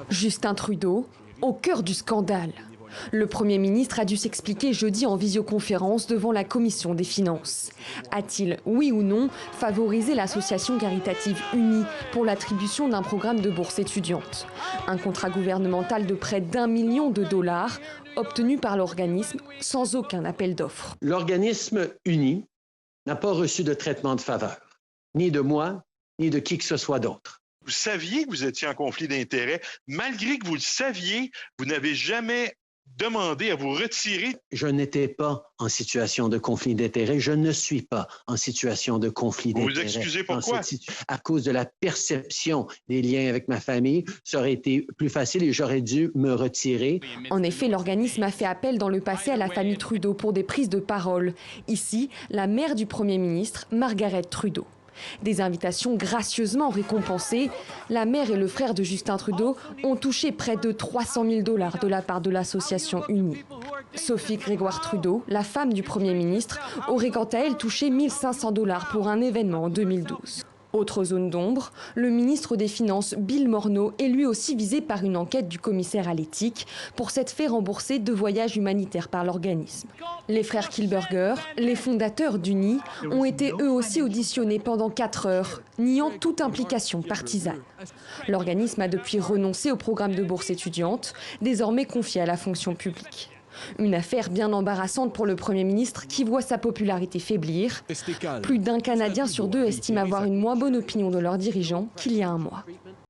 Justin Trudeau, au cœur du scandale. Le Premier ministre a dû s'expliquer jeudi en visioconférence devant la Commission des finances. A-t-il, oui ou non, favorisé l'association caritative Unie pour l'attribution d'un programme de bourse étudiante? Un contrat gouvernemental de près d'1 million de dollars obtenu par l'organisme sans aucun appel d'offres. L'organisme Unie n'a pas reçu de traitement de faveur, ni de moi, ni de qui que ce soit d'autre. Vous saviez que vous étiez en conflit d'intérêts. Malgré que vous le saviez, vous n'avez jamais demandé à vous retirer. Je n'étais pas en situation de conflit d'intérêts. Je ne suis pas en situation de conflit d'intérêts. Vous vous excusez pourquoi? À cause de la perception des liens avec ma famille, ça aurait été plus facile et j'aurais dû me retirer. En effet, l'organisme a fait appel dans le passé à la famille Trudeau pour des prises de parole. Ici, la mère du Premier ministre, Margaret Trudeau. Des invitations gracieusement récompensées, la mère et le frère de Justin Trudeau ont touché près de 300 000 dollars de la part de l'association Unie. Sophie Grégoire Trudeau, la femme du Premier ministre, aurait quant à elle touché 1 500 dollars pour un événement en 2012. Autre zone d'ombre, le ministre des Finances Bill Morneau est lui aussi visé par une enquête du commissaire à l'éthique pour s'être fait rembourser 2 voyages humanitaires par l'organisme. Les frères Kielburger, les fondateurs d'Unie, ont été eux aussi auditionnés pendant 4 heures, niant toute implication partisane. L'organisme a depuis renoncé au programme de bourse étudiante, désormais confié à la fonction publique. Une affaire bien embarrassante pour le Premier ministre qui voit sa popularité faiblir. Plus d'1 Canadien sur 2 estime avoir une moins bonne opinion de leurs dirigeants qu'il y a un mois.